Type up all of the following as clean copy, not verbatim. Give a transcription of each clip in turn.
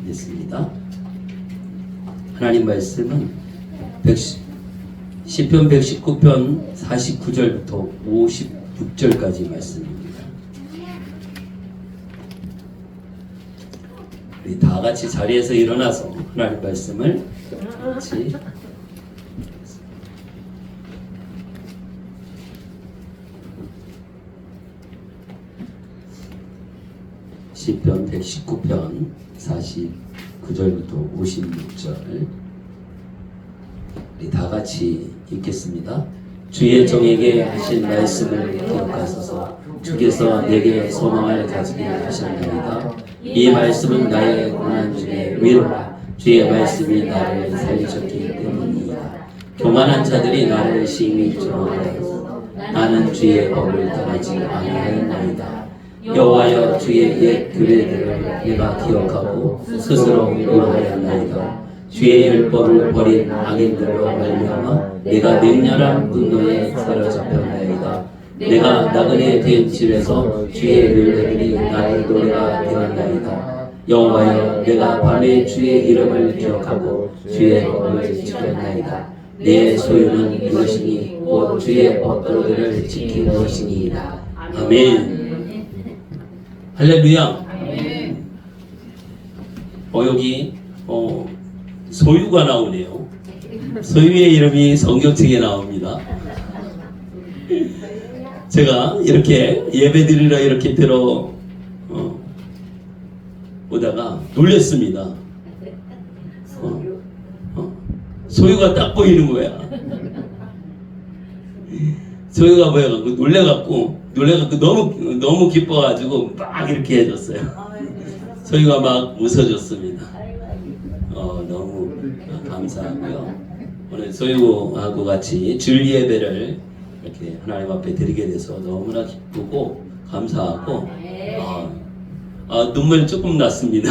하겠습니다. 하나님 말씀은 시편 119편 49절부터 56절까지 말씀입니다. 우리 다 같이 자리에서 일어나서 하나님 말씀을 같이 시편 119편 49절부터 56절 우리 다 같이 읽겠습니다. 주의 종에게 하신 말씀을 기억하소서. 주께서 내게 소망을 가지게 하셨나이다. 이 말씀은 나의 고난 중에 위로라. 주의 말씀이 나를 살리셨기 때문이다. 교만한 자들이 나를 심히 조롱하여도 나는 주의 법을 떠나지 아니하였나이다. 여호와여, 주의 옛 규례들을 내가 기억하고 스스로 위로하였나이다. 주의 율법을 버린 악인들로 말미암아 내가 맹렬한 분노에 사로잡혔나이다. 내가 나그네 된 집에서 주의 율례들이 나의 노래가 되었나이다. 여호와여, 내가 밤에 주의 이름을 기억하고 주의 법을 지켰나이다. 내 소유는 이것이니 곧 주의 법도들을 지키는 것이니이다. 아멘. 할렐루야. 여기 소유가 나오네요. 소유의 이름이 성경책에 나옵니다. 제가 이렇게 예배드리러 이렇게 오다가 놀랬습니다. 소유가 딱 보이는 거야. 소유가 보여갖고 놀래갖고 너무 기뻐가지고 막 이렇게 해줬어요. 소유가 막 웃어줬습니다. 너무 감사하고요. 오늘 소유하고 같이 줄 예배를 이렇게 하나님 앞에 드리게 돼서 너무나 기쁘고 감사하고 눈물 조금 났습니다.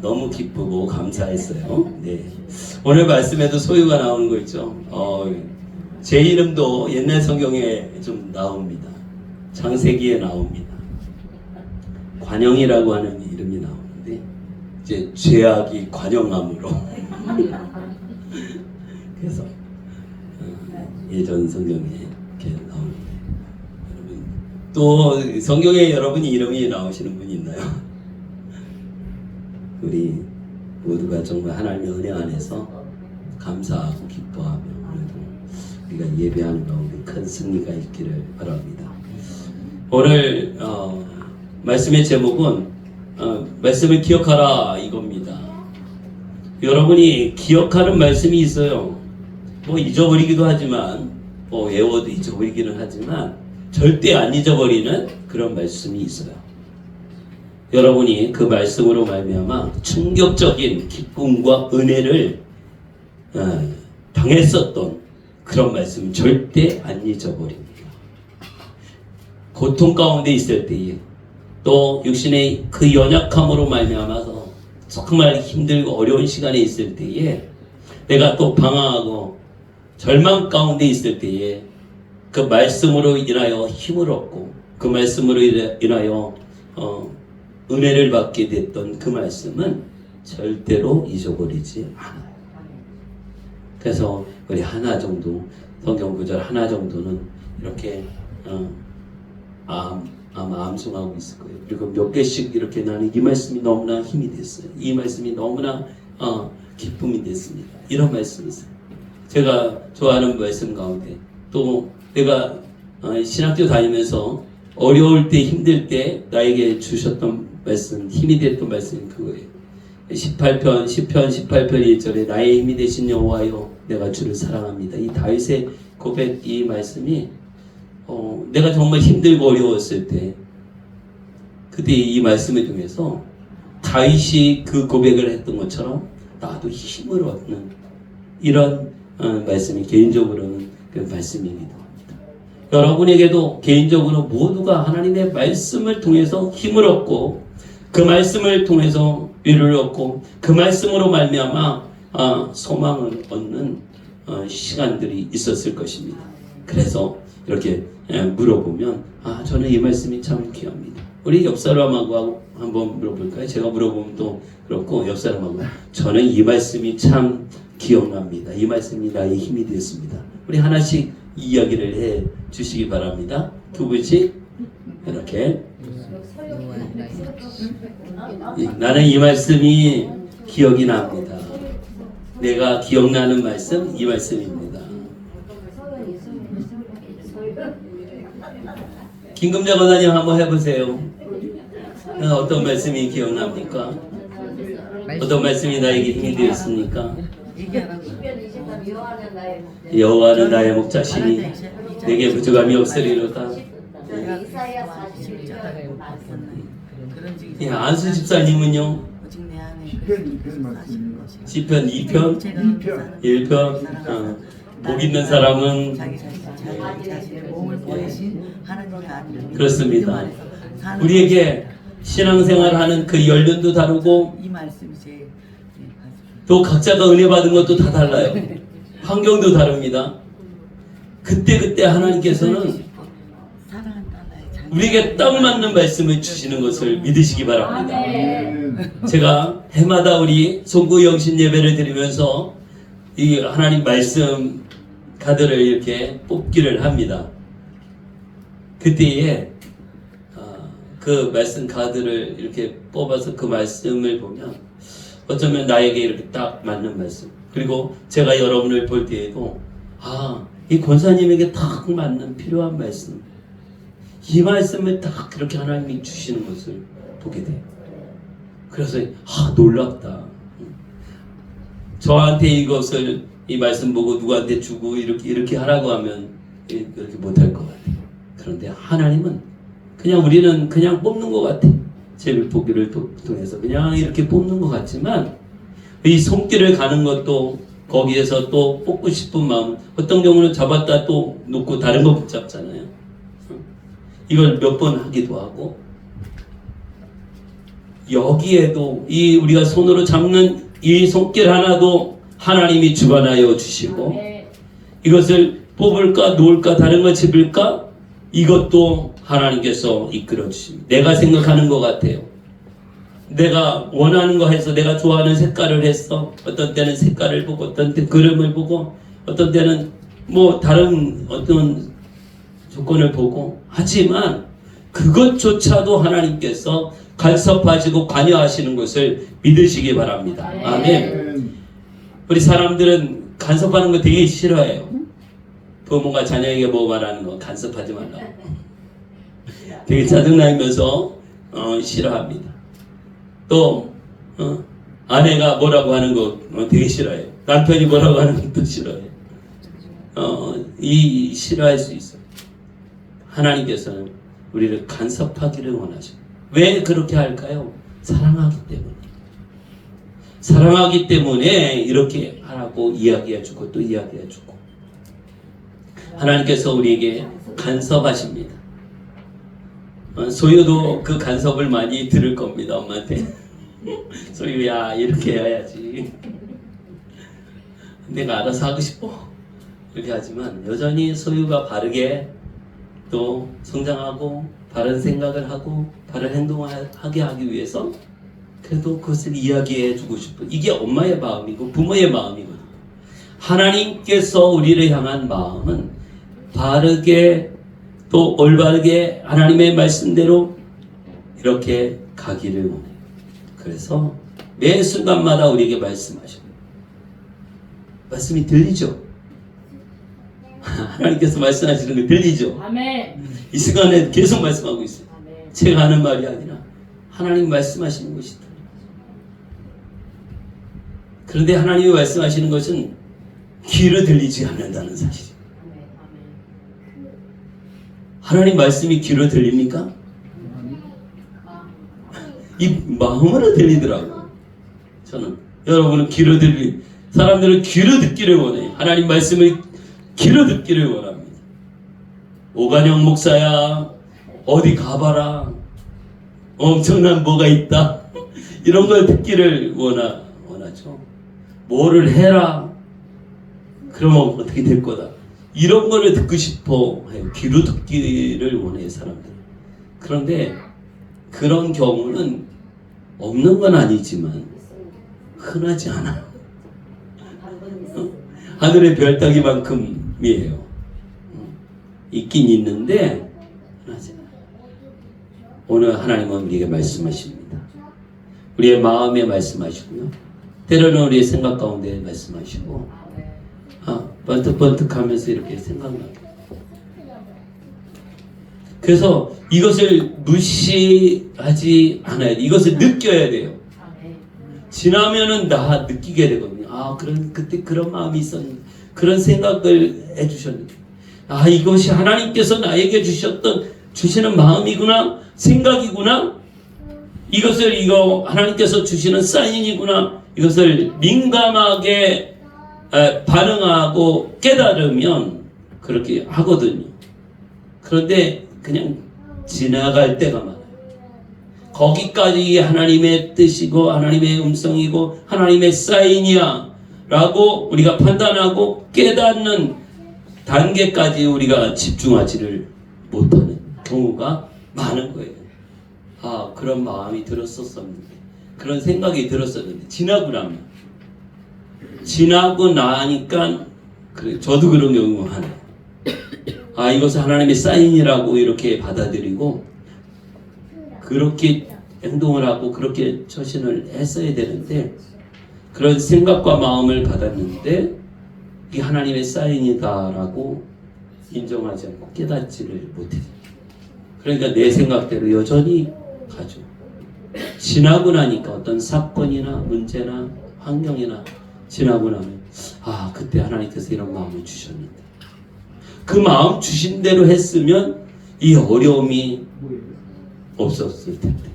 너무 기쁘고 감사했어요. 네. 오늘 말씀에도 소유가 나오는 거 있죠. 제 이름도 옛날 성경에 좀 나옵니다. 창세기에 나옵니다. 관영이라고 하는 이름이 나오는데 이제 죄악이 관영함으로 그래서 예전 성경에 이렇게 나옵니다. 여러분 또 성경에 여러분 이름이 나오시는 분이 있나요? 우리 모두가 정말 하나님의 은혜 안에서 감사하고 기뻐하며 오늘도 우리가 예배하는 가운데 큰 승리가 있기를 바랍니다. 오늘 말씀의 제목은 말씀을 기억하라 이겁니다. 여러분이 기억하는 말씀이 있어요. 뭐 잊어버리기도 하지만 외워도 잊어버리기는 하지만 절대 안 잊어버리는 그런 말씀이 있어요. 여러분이 그 말씀으로 말미암아 충격적인 기쁨과 은혜를 당했었던 그런 말씀 절대 안 잊어버립니다. 고통 가운데 있을 때에 또 육신의 그 연약함으로 말미암아서 정말 힘들고 어려운 시간에 있을 때에 내가 또 방황하고 절망 가운데 있을 때에 그 말씀으로 인하여 힘을 얻고 그 말씀으로 인하여 은혜를 받게 됐던 그 말씀은 절대로 잊어버리지 않아요. 그래서 우리 하나 정도 성경 구절 하나 정도는 이렇게 아마 암송하고 있을 거예요. 그리고 몇 개씩 이렇게 나는 이 말씀이 너무나 힘이 됐어요. 이 말씀이 너무나 기쁨이 됐습니다. 이런 말씀이 있어요. 제가 좋아하는 말씀 가운데 또 내가 신학교 다니면서 어려울 때 힘들 때 나에게 주셨던 말씀, 힘이 됐던 말씀이 그거예요. 18편 18편 1절에 나의 힘이 되신 여호와여 내가 주를 사랑합니다. 이 다윗의 고백 이 말씀이 내가 정말 힘들고 어려웠을 때 그때 이 말씀을 통해서 다윗이 그 고백을 했던 것처럼 나도 힘을 얻는 이런 말씀이 개인적으로는 그 말씀이기도 합니다. 여러분에게도 개인적으로 모두가 하나님의 말씀을 통해서 힘을 얻고 그 말씀을 통해서 위로를 얻고 그 말씀으로 말미암아 소망을 얻는 시간들이 있었을 것입니다. 그래서 이렇게 물어보면 저는 이 말씀이 참 귀합니다. 우리 옆 사람하고 한번 물어볼까요? 제가 물어보면 또 그렇고 옆 사람하고 저는 이 말씀이 참 기억납니다. 이 말씀이 나의 힘이 되었습니다. 우리 하나씩 이야기를 해 주시기 바랍니다. 두 분씩 이렇게 나는 이 말씀이 기억이 납니다. 내가 기억나는 말씀 이 말씀입니다. 김금자 권사님 한번 해보세요. 어떤 말씀이 기억납니까? 어떤 말씀이 나에게 힘이 되었습니까? 여호와는 나의 목자시니 내게 부족함이 없으리로다. 안수 집사님은요? 시편 2편 1편 복 있는 사람은 그렇습니다. 우리에게 신앙생활하는 그 연륜도 다르고 또 각자가 은혜 받은 것도 다 달라요. 환경도 다릅니다. 그때 하나님께서는 우리에게 딱 맞는 말씀을 주시는 것을 믿으시기 바랍니다. 제가 해마다 우리 송구 영신 예배를 드리면서 이 하나님 말씀 카드를 이렇게 뽑기를 합니다. 그때에 그 말씀 카드를 이렇게 뽑아서 그 말씀을 보면 어쩌면 나에게 이렇게 딱 맞는 말씀, 그리고 제가 여러분을 볼 때에도 이 권사님에게 딱 맞는 필요한 말씀, 이 말씀을 딱 그렇게 하나님이 주시는 것을 보게 돼요. 그래서 놀랍다. 저한테 이것을 이 말씀 보고 누구한테 주고 이렇게 하라고 하면 그렇게 못할 것 같아요. 그런데 하나님은 우리는 그냥 뽑는 것 같아. 제비 뽑기를 통해서 그냥 이렇게 뽑는 것 같지만 이 손길을 가는 것도 거기에서 또 뽑고 싶은 마음, 어떤 경우는 잡았다 또 놓고 다른 거 붙잡잖아요. 이걸 몇 번 하기도 하고, 여기에도 이 우리가 손으로 잡는 이 손길 하나도 하나님이 주관하여 주시고, 이것을 뽑을까 놓을까 다른 거 집을까 이것도 하나님께서 이끌어 주십니다. 내가 생각하는 것 같아요. 내가 원하는 거 해서 내가 좋아하는 색깔을 했어. 어떤 때는 색깔을 보고, 어떤 때 그림을 보고, 어떤 때는 다른 어떤 조건을 보고, 하지만 그것조차도 하나님께서 간섭하시고 관여하시는 것을 믿으시기 바랍니다. 아멘. 우리 사람들은 간섭하는 거 되게 싫어해요. 부모가 자녀에게 말하는 거 간섭하지 말라고 되게 짜증나면서 싫어합니다. 또 아내가 뭐라고 하는 거 되게 싫어해요. 남편이 뭐라고 하는 것도 싫어해요. 싫어할 수 있어요. 하나님께서는 우리를 간섭하기를 원하죠. 왜 그렇게 할까요? 사랑하기 때문에. 사랑하기 때문에 이렇게 하라고 이야기해주고 또 이야기해주고. 하나님께서 우리에게 간섭하십니다. 소유도 그 간섭을 많이 들을 겁니다. 엄마한테. 소유야 이렇게 해야지. 내가 알아서 하고 싶어. 이렇게 하지만 여전히 소유가 바르게 또 성장하고 바른 생각을 하고 바른 행동을 하게 하기 위해서 그래도 그것을 이야기해 주고 싶은, 이게 엄마의 마음이고 부모의 마음이거든요. 하나님께서 우리를 향한 마음은 바르게 또 올바르게 하나님의 말씀대로 이렇게 가기를 원해요. 그래서 매 순간마다 우리에게 말씀하십니다. 말씀이 들리죠? 하나님께서 말씀하시는 거 들리죠? 아멘. 이 시간에 계속 말씀하고 있어요. 아멘. 제가 하는 말이 아니라 하나님 말씀하시는 것이 들려요. 그런데 하나님이 말씀하시는 것은 귀로 들리지 않는다는 사실이에요. 하나님 말씀이 귀로 들립니까? 이 마음으로 들리더라고요. 저는 여러분은 귀로 사람들은 귀로 듣기를 원해요. 하나님 말씀을 귀로 듣기를 원합니다. 오관영 목사야 어디 가봐라, 엄청난 뭐가 있다, 이런 걸 듣기를 원하죠. 뭐를 해라. 그러면 어떻게 될 거다. 이런 거를 듣고 싶어 해요. 귀로 듣기를 원해요, 사람들. 그런데 그런 경우는 없는 건 아니지만 흔하지 않아요. 하늘의 별 따기만큼이에요. 있긴 있는데 흔하지 않아요. 오늘 하나님은 우리에게 말씀하십니다. 우리의 마음에 말씀하시고요. 때로는 우리의 생각 가운데 말씀하시고, 번뜩번뜩하면서 이렇게 생각나게. 그래서 이것을 무시하지 않아야 돼. 이것을 느껴야 돼요. 지나면은 다 느끼게 되거든요. 그때 그런 마음이 있었는데, 그런 생각을 해주셨는데, 이것이 하나님께서 나에게 주시는 마음이구나, 생각이구나, 이것을 하나님께서 주시는 사인이구나, 이것을 민감하게 반응하고 깨달으면 그렇게 하거든요. 그런데 그냥 지나갈 때가 많아요. 거기까지 하나님의 뜻이고 하나님의 음성이고 하나님의 사인이야 라고 우리가 판단하고 깨닫는 단계까지 우리가 집중하지를 못하는 경우가 많은 거예요. 그런 마음이 들었었는데, 그런 생각이 들었었는데, 지나고 나니까 저도 그런 경우가 많아요. 이것은 하나님의 사인이라고 이렇게 받아들이고 그렇게 행동을 하고 그렇게 처신을 했어야 되는데, 그런 생각과 마음을 받았는데 이게 하나님의 사인이다라고 인정하지 않고 깨닫지를 못해요. 그러니까 내 생각대로 여전히 가죠. 지나고 나니까 어떤 사건이나 문제나 환경이나 지나고 나면 그때 하나님께서 이런 마음을 주셨는데, 그 마음 주신 대로 했으면 이 어려움이 없었을 텐데,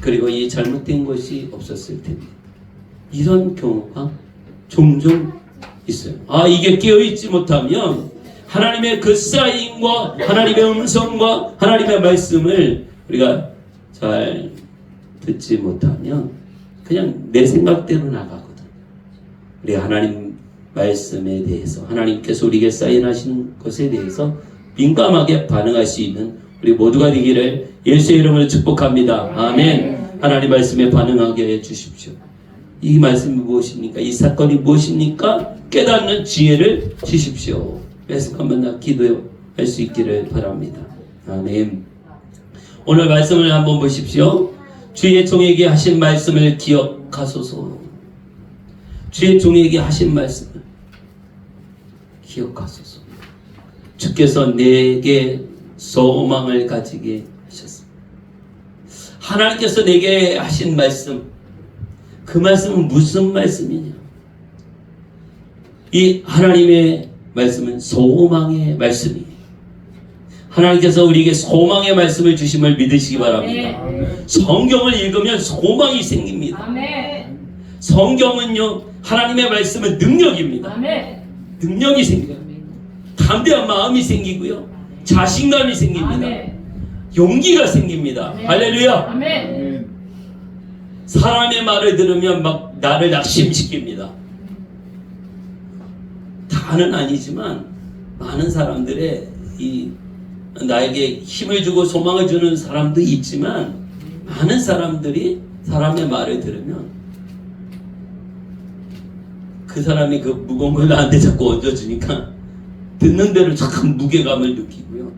그리고 이 잘못된 것이 없었을 텐데, 이런 경우가 종종 있어요. 이게 깨어있지 못하면 하나님의 그 사인과 하나님의 음성과 하나님의 말씀을 우리가 잘 듣지 못하면 그냥 내 생각대로 나가거든. 우리 하나님 말씀에 대해서, 하나님께서 우리에게 사인하신 것에 대해서 민감하게 반응할 수 있는 우리 모두가 되기를 예수의 이름으로 축복합니다. 아멘. 하나님 말씀에 반응하게 해주십시오. 이 말씀이 무엇입니까? 이 사건이 무엇입니까? 깨닫는 지혜를 주십시오. 그래서 한번 기도할 수 있기를 바랍니다. 아멘. 오늘 말씀을 한번 보십시오. 주의 종에게 하신 말씀을 기억하소서. 주의 종에게 하신 말씀을 기억하소서. 주께서 내게 소망을 가지게 하셨습니다. 하나님께서 내게 하신 말씀, 그 말씀은 무슨 말씀이냐? 이 하나님의 말씀은 소망의 말씀이에요. 하나님께서 우리에게 소망의 말씀을 주심을 믿으시기 바랍니다. 성경을 읽으면 소망이 생깁니다. 성경은요, 하나님의 말씀은 능력입니다. 능력이 생겨요. 담대한 마음이 생기고요, 자신감이 생깁니다. 용기가 생깁니다. 할렐루야. 사람의 말을 들으면 막 나를 낙심시킵니다. 다는 아니지만 많은 사람들의 나에게 힘을 주고 소망을 주는 사람도 있지만, 많은 사람들이 사람의 말을 들으면 그 사람이 그 무거운 걸 나한테 자꾸 얹어주니까 듣는 대로 참 무게감을 느끼고요,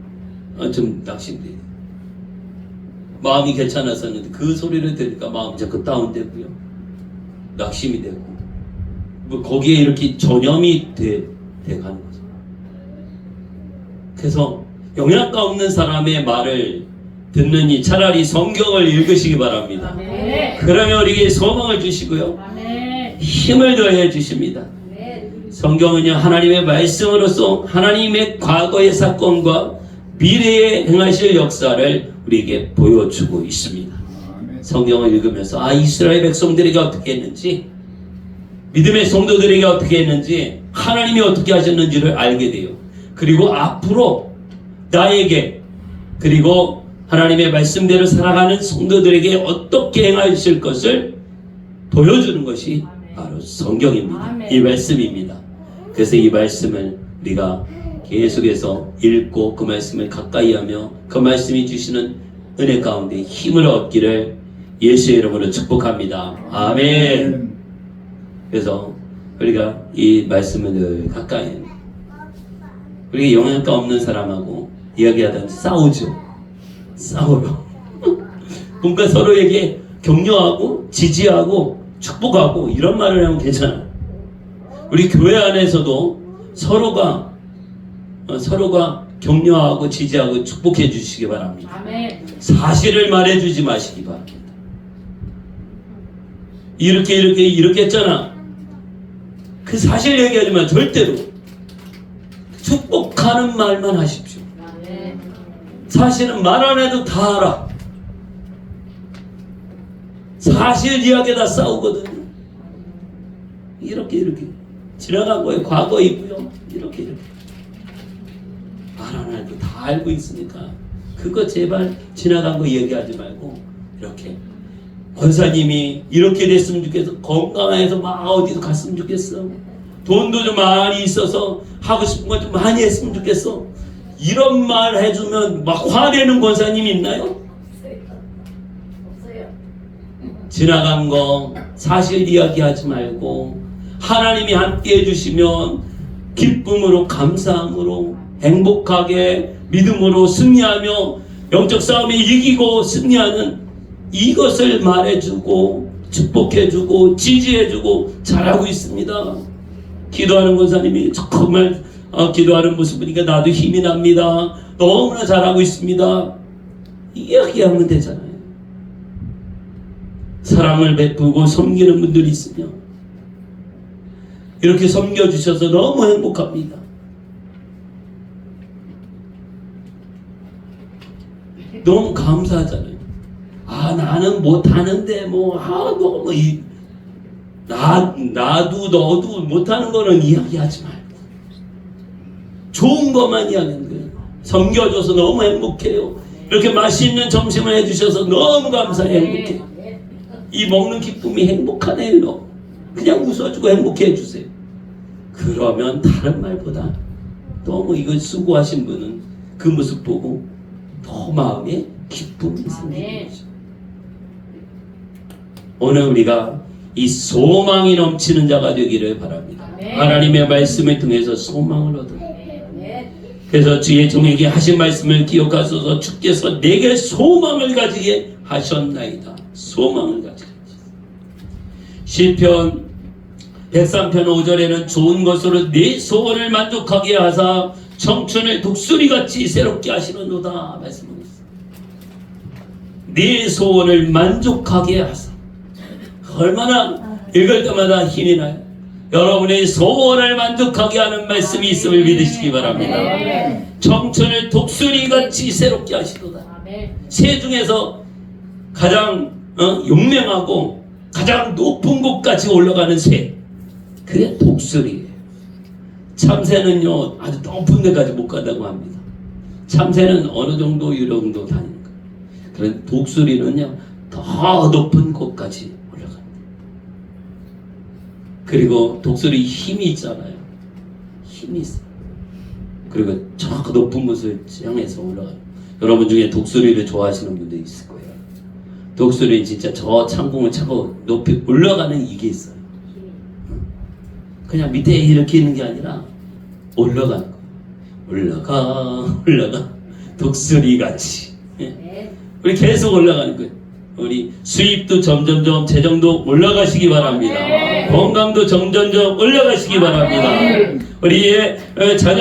좀 낙심돼요. 마음이 괜찮았었는데 그 소리를 들으니까 마음이 자꾸 다운되고요, 낙심이 되고, 거기에 이렇게 전염이 돼가는 거죠. 그래서 영양가 없는 사람의 말을 듣느니 차라리 성경을 읽으시기 바랍니다. 그러면 우리에게 소망을 주시고요, 힘을 더해 주십니다. 성경은요, 하나님의 말씀으로서 하나님의 과거의 사건과 미래에 행하실 역사를 우리에게 보여주고 있습니다. 성경을 읽으면서 이스라엘 백성들에게 어떻게 했는지, 믿음의 성도들에게 어떻게 했는지, 하나님이 어떻게 하셨는지를 알게 돼요. 그리고 앞으로 나에게, 그리고 하나님의 말씀대로 살아가는 성도들에게 어떻게 행하실 것을 보여주는 것이 바로 성경입니다. 아멘. 이 말씀입니다. 그래서 이 말씀을 우리가 계속해서 읽고 그 말씀을 가까이 하며 그 말씀이 주시는 은혜 가운데 힘을 얻기를 예수의 이름으로 축복합니다. 아멘. 그래서 우리가 이 말씀을 늘 가까이 우리가 영향가 없는 사람하고 이야기하다 싸우죠. 싸워요. 뭔가 서로에게 격려하고 지지하고 축복하고 이런 말을 하면 괜찮아. 우리 교회 안에서도 서로가 격려하고 지지하고 축복해 주시기 바랍니다. 아멘. 사실을 말해주지 마시기 바랍니다. 이렇게 했잖아. 그 사실 얘기하지 마. 절대로 축복하는 말만 하십시오. 아멘. 사실은 말 안 해도 다 알아. 사실 이야기에다 싸우거든요. 이렇게 지나간 거예요. 과거이고요. 이렇게 말 안 해도 다 알고 있으니까 그거 제발 지나간 거 얘기하지 말고 이렇게 권사님이 이렇게 됐으면 좋겠어. 건강해서 막 어디서 갔으면 좋겠어. 돈도 좀 많이 있어서 하고 싶은 거 좀 많이 했으면 좋겠어. 이런 말 해주면 막 화내는 권사님이 있나요? 없어요. 지나간 거 사실 이야기하지 말고 하나님이 함께 해주시면 기쁨으로 감사함으로 행복하게 믿음으로 승리하며 영적 싸움에 이기고 승리하는 이것을 말해주고 축복해주고 지지해주고 잘하고 있습니다. 기도하는 권사님이 정말 기도하는 모습 보니까 나도 힘이 납니다. 너무나 잘하고 있습니다. 이야기하면 되잖아요. 사랑을 베푸고 섬기는 분들이 있으면 이렇게 섬겨주셔서 너무 행복합니다. 너무 감사하잖아요. 나는 못하는데 너무 나도 너도 못하는 거는 이야기하지 말고 좋은 것만 이야기하는 거예요. 섬겨줘서 너무 행복해요. 이렇게 맛있는 점심을 해주셔서 너무 감사해 행복해요. 이 먹는 기쁨이 행복하네요. 그냥 웃어주고 행복해 해주세요. 그러면 다른 말보다 너무 이걸 수고하신 분은 그 모습 보고 더 마음에 기쁨이 생기는 거죠. 오늘 우리가 이 소망이 넘치는 자가 되기를 바랍니다. 하나님의 말씀을 통해서 소망을 얻어요. 그래서 주의 종에게 하신 말씀을 기억하소서. 주께서 내게 소망을 가지게 하셨나이다. 소망을 가지게 하셨습니다. 시편 103편 5절에는 좋은 것으로 내 소원을 만족하게 하사 청춘을 독수리같이 새롭게 하시는도다 말씀하고 있습니다. 내 소원을 만족하게 하사. 얼마나 읽을 때마다 힘이 나요. 여러분의 소원을 만족하게 하는 말씀이 있음을 믿으시기 바랍니다. 청춘을 독수리같이 새롭게 하시도다. 새 중에서 가장 용맹하고 가장 높은 곳까지 올라가는 새, 그게 독수리예요. 참새는요 아주 높은 데까지 못 간다고 합니다. 참새는 어느 정도 유령도 다니는 거예요. 그런데 독수리는요 더 높은 곳까지 올라갑니다. 그리고 독수리 힘이 있잖아요. 힘이 있어요. 그리고 저 높은 곳을 향해서 올라가요. 여러분 중에 독수리를 좋아하시는 분들이 있을 거예요. 독수리는 진짜 저 창공을 차고 높이 올라가는 이게 있어요. 그냥 밑에 이렇게 있는 게 아니라 올라가는 거예요. 올라가 독수리같이. 우리 계속 올라가는 거예요. 우리 수입도 점점점 재정도 올라가시기 바랍니다. 건강도 점점점 올라가시기 바랍니다. 우리의 자녀